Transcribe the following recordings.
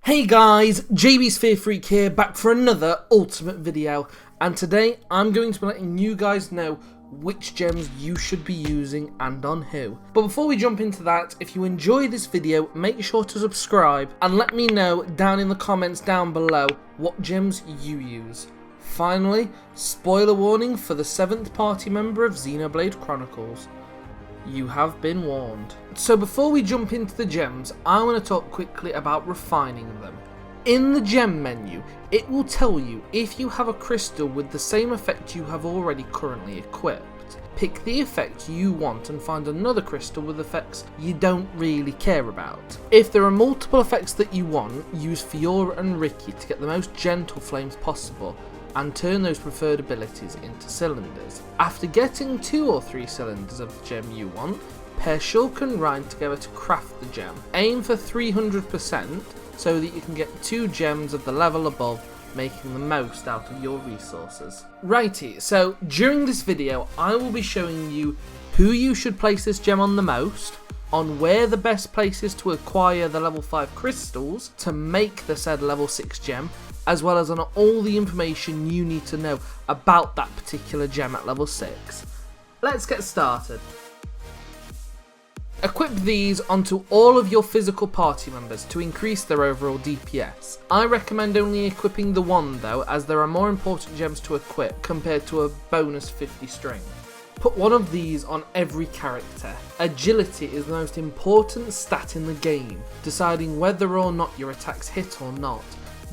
Hey guys, JB's Fear Freak here, back for another ultimate video, and today I'm going to be letting you guys know which gems you should be using and on who. But before we jump into that, if you enjoy this video, make sure to subscribe and let me know down in the comments down below what gems you use. Finally, spoiler warning for the 7th party member of Xenoblade Chronicles. You have been warned. So before we jump into the gems, I want to talk quickly about refining them. In the gem menu, it will tell you if you have a crystal with the same effect you have already currently equipped. Pick the effect you want and find another crystal with effects you don't really care about. If there are multiple effects that you want, use Fiora and Ricky to get the most gentle flames possible and turn those preferred abilities into cylinders. After getting 2 or 3 cylinders of the gem you want, pair Shulk and Rhyne together to craft the gem. Aim for 300% so that you can get 2 gems of the level above, making the most out of your resources. Righty, so during this video I will be showing you who you should place this gem on the most, on where the best place is to acquire the level 5 crystals to make the said level 6 gem, as well as on all the information you need to know about that particular gem at level 6. Let's get started. Equip these onto all of your physical party members to increase their overall DPS. I recommend only equipping the one though, as there are more important gems to equip compared to a bonus 50 strength. Put one of these on every character. Agility is the most important stat in the game, deciding whether or not your attacks hit or not.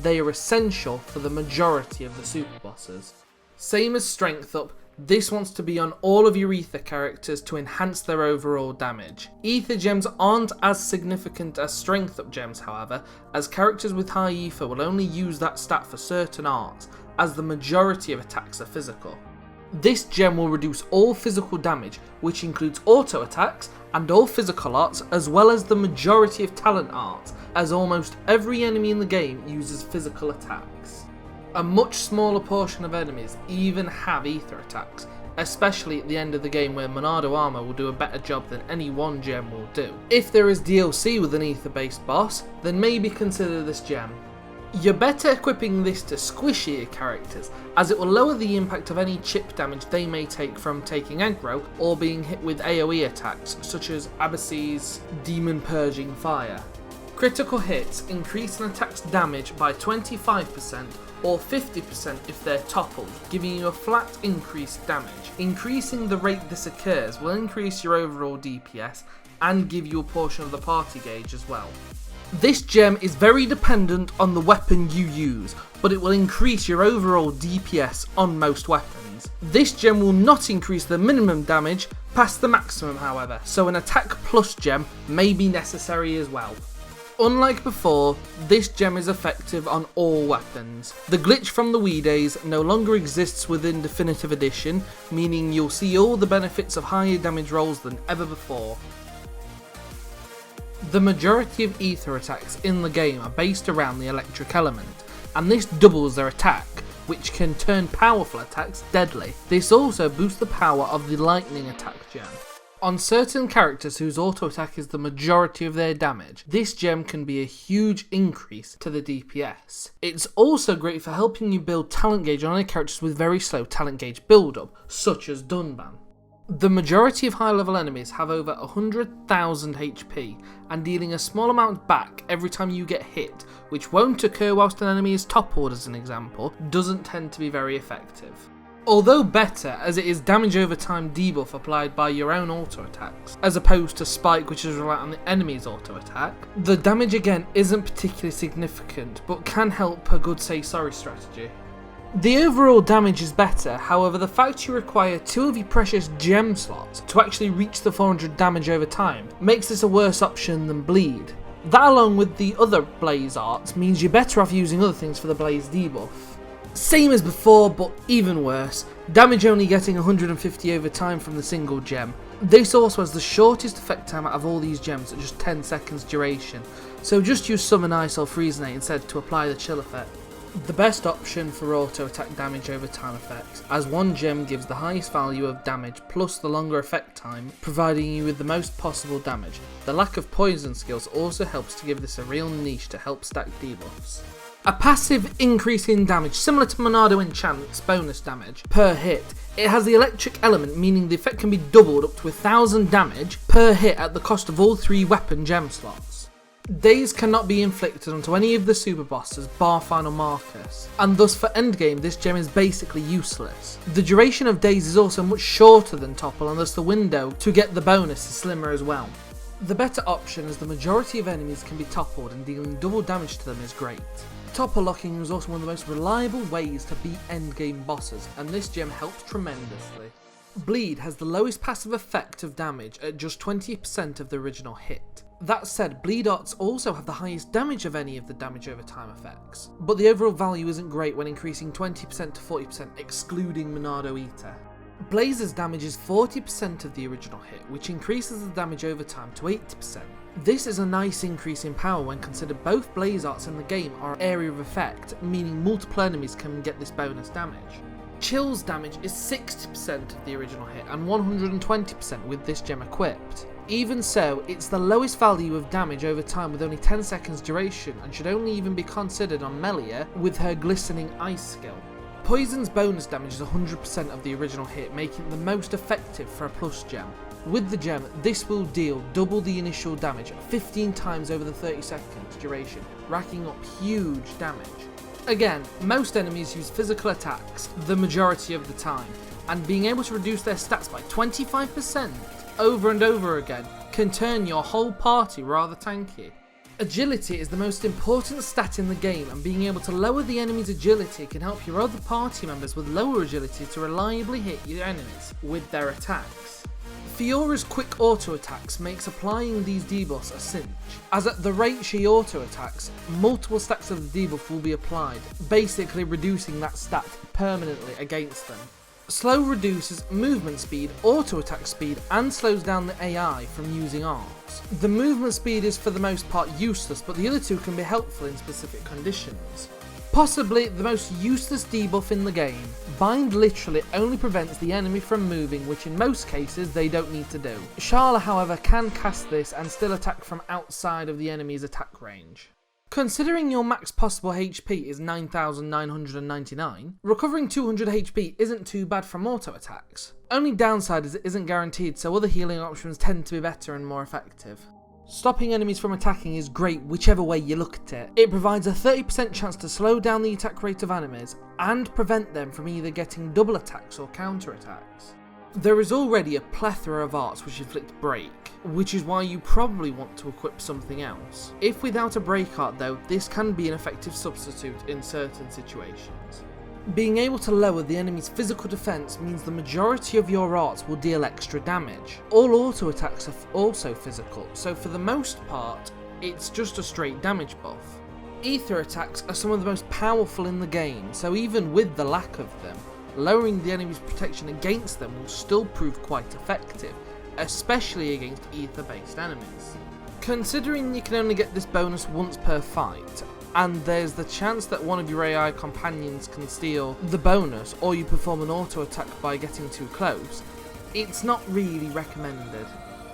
They are essential for the majority of the super bosses. Same as Strength Up, this wants to be on all of your ether characters to enhance their overall damage. Ether gems aren't as significant as Strength Up gems however, as characters with high ether will only use that stat for certain arts, as the majority of attacks are physical. This gem will reduce all physical damage, which includes auto attacks and all physical arts, as well as the majority of talent arts, as almost every enemy in the game uses physical attacks. A much smaller portion of enemies even have ether attacks, especially at the end of the game where Monado armor will do a better job than any one gem will do. If there is DLC with an ether based boss, then maybe consider this gem. You're better equipping this to squishier characters, as it will lower the impact of any chip damage they may take from taking aggro or being hit with AoE attacks such as Abyss's Demon Purging Fire. Critical hits increase an attack's damage by 25% or 50% if they're toppled, giving you a flat increased damage. Increasing the rate this occurs will increase your overall DPS and give you a portion of the party gauge as well. This gem is very dependent on the weapon you use, but it will increase your overall DPS on most weapons. This gem will not increase the minimum damage past the maximum however, so an attack plus gem may be necessary as well. Unlike before, this gem is effective on all weapons. The glitch from the Wii days no longer exists within Definitive Edition, meaning you'll see all the benefits of higher damage rolls than ever before. The majority of ether attacks in the game are based around the electric element, and this doubles their attack, which can turn powerful attacks deadly. This also boosts the power of the lightning attack gem. On certain characters whose auto attack is the majority of their damage, this gem can be a huge increase to the DPS. It's also great for helping you build talent gauge on any characters with very slow talent gauge build up, such as Dunban. The majority of high level enemies have over 100,000 HP, and dealing a small amount back every time you get hit, which won't occur whilst an enemy is toppled as an example, doesn't tend to be very effective. Although better, as it is damage over time debuff applied by your own auto attacks, as opposed to Spike which is reliant on the enemy's auto attack, the damage again isn't particularly significant, but can help a good say sorry strategy. The overall damage is better, however the fact you require 2 of your precious gem slots to actually reach the 400 damage over time makes this a worse option than Bleed. That along with the other Blaze arts means you're better off using other things for the Blaze debuff. Same as before, but even worse, damage only getting 150 over time from the single gem. This also has the shortest effect time out of all these gems at just 10 seconds duration, so just use Summon Ice or Freezenate instead to apply the chill effect. The best option for auto attack damage over time effects, as one gem gives the highest value of damage plus the longer effect time, providing you with the most possible damage. The lack of poison skills also helps to give this a real niche to help stack debuffs. A passive increase in damage, similar to Monado Enchant's bonus damage per hit. It has the electric element, meaning the effect can be doubled up to 1000 damage per hit at the cost of all 3 weapon gem slots. Daze cannot be inflicted onto any of the super bosses bar Final Marcus, and thus for endgame this gem is basically useless. The duration of Daze is also much shorter than Topple, and thus the window to get the bonus is slimmer as well. The better option, as the majority of enemies can be toppled and dealing double damage to them, is great. Topple locking is also one of the most reliable ways to beat endgame bosses, and this gem helps tremendously. Bleed has the lowest passive effect of damage at just 20% of the original hit. That said, Bleed Arts also have the highest damage of any of the damage over time effects, but the overall value isn't great when increasing 20% to 40% excluding Monado Eater. Blazer's damage is 40% of the original hit, which increases the damage over time to 80%. This is a nice increase in power when considered both Blaze Arts in the game are area of effect, meaning multiple enemies can get this bonus damage. Chill's damage is 60% of the original hit and 120% with this gem equipped. Even so, it's the lowest value of damage over time with only 10 seconds duration and should only even be considered on Melia with her glistening ice skill. Poison's bonus damage is 100% of the original hit, making it the most effective for a plus gem. With the gem, this will deal double the initial damage 15 times over the 30 seconds duration, racking up huge damage. Again, most enemies use physical attacks the majority of the time, and being able to reduce their stats by 25% over and over again can turn your whole party rather tanky. Agility is the most important stat in the game, and being able to lower the enemy's agility can help your other party members with lower agility to reliably hit your enemies with their attacks. Fiora's quick auto attacks makes applying these debuffs a cinch, as at the rate she auto attacks, multiple stacks of the debuff will be applied, basically reducing that stat permanently against them. Slow reduces movement speed, auto attack speed, and slows down the AI from using arts. The movement speed is for the most part useless, but the other two can be helpful in specific conditions. Possibly the most useless debuff in the game, Bind literally only prevents the enemy from moving, which in most cases they don't need to do. Sharla, however, can cast this and still attack from outside of the enemy's attack range. Considering your max possible HP is 9,999, recovering 200 HP isn't too bad from auto attacks. Only downside is it isn't guaranteed, so other healing options tend to be better and more effective. Stopping enemies from attacking is great whichever way you look at it. It provides a 30% chance to slow down the attack rate of enemies and prevent them from either getting double attacks or counter attacks. There is already a plethora of arts which inflict break, which is why you probably want to equip something else. If without a break art though, this can be an effective substitute in certain situations. Being able to lower the enemy's physical defense means the majority of your arts will deal extra damage. All auto attacks are also physical, so for the most part, it's just a straight damage buff. Ether attacks are some of the most powerful in the game, so even with the lack of them, lowering the enemy's protection against them will still prove quite effective, especially against ether-based enemies. Considering you can only get this bonus once per fight, and there's the chance that one of your AI companions can steal the bonus or you perform an auto attack by getting too close, it's not really recommended.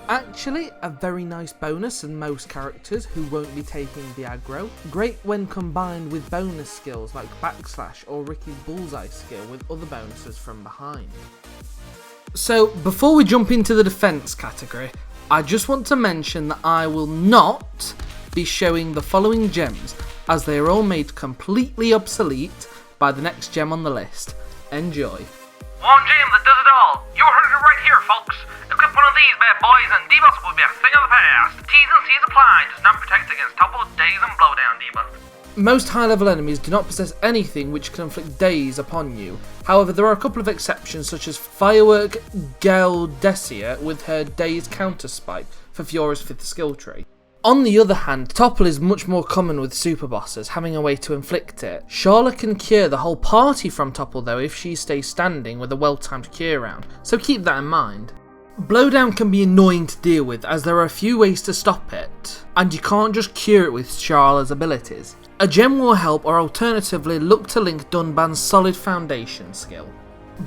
Actually, a very nice bonus in most characters who won't be taking the aggro, great when combined with bonus skills like backslash or Ricky's bullseye skill with other bonuses from behind. So before we jump into the defense category, I just want to mention that I will not be showing the following gems, as they are all made completely obsolete by the next gem on the list. Enjoy. One gem that does it all. You heard it right here, folks. Equip one of these bad boys and debuffs will be a thing of the past. T's and C's apply. Does not protect against Topple, Daze, and Blowdown debuffs. Most high level enemies do not possess anything which can inflict Daze upon you. However, there are a couple of exceptions, such as Firework Geldesia with her Daze counter spike for Fiora's 5th skill tree. On the other hand, Topple is much more common with super bosses, having a way to inflict it. Sharla can cure the whole party from Topple though if she stays standing with a well-timed cure round, so keep that in mind. Blowdown can be annoying to deal with, as there are a few ways to stop it, and you can't just cure it with Sharla's abilities. A gem will help, or alternatively look to link Dunban's solid foundation skill.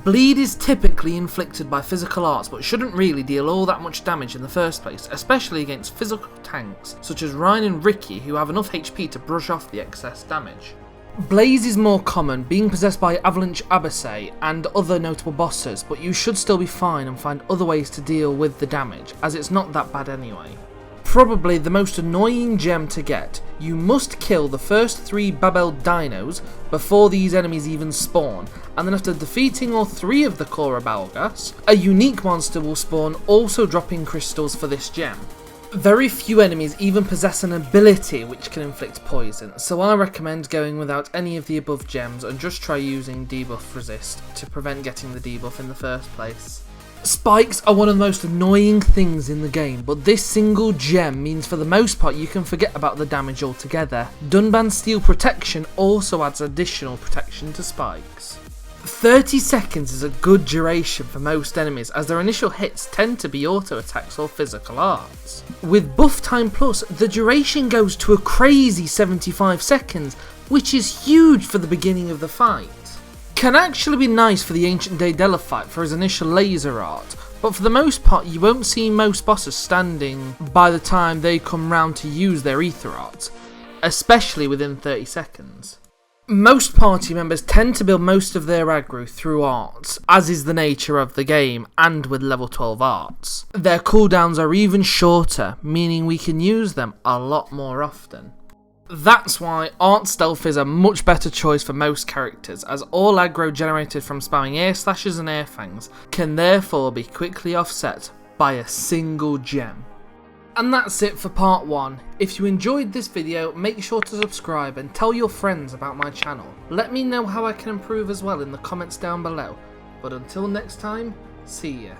Bleed is typically inflicted by physical arts but shouldn't really deal all that much damage in the first place, especially against physical tanks such as Ryan and Ricky who have enough HP to brush off the excess damage. Blaze is more common, being possessed by Avalanche Abyssai and other notable bosses, but you should still be fine and find other ways to deal with the damage, as it's not that bad anyway. Probably the most annoying gem to get, you must kill the first 3 Babel dinos before these enemies even spawn, and then after defeating all 3 of the Kora Balgas, a unique monster will spawn, also dropping crystals for this gem. Very few enemies even possess an ability which can inflict poison, so I recommend going without any of the above gems and just try using Debuff Resist to prevent getting the debuff in the first place. Spikes are one of the most annoying things in the game, but this single gem means for the most part you can forget about the damage altogether. Dunban's Steel Protection also adds additional protection to spikes. 30 seconds is a good duration for most enemies, as their initial hits tend to be auto attacks or physical arts. With Buff Time Plus, the duration goes to a crazy 75 seconds, which is huge for the beginning of the fight. Can actually be nice for the Ancient Daedalus fight for his initial laser art, but for the most part you won't see most bosses standing by the time they come round to use their ether art, especially within 30 seconds. Most party members tend to build most of their aggro through arts, as is the nature of the game, and with level 12 arts. Their cooldowns are even shorter, meaning we can use them a lot more often. That's why Art Stealth is a much better choice for most characters, as all aggro generated from spamming air slashes and air fangs can therefore be quickly offset by a single gem. And that's it for part 1. If you enjoyed this video, make sure to subscribe and tell your friends about my channel. Let me know how I can improve as well in the comments down below. But until next time, see ya.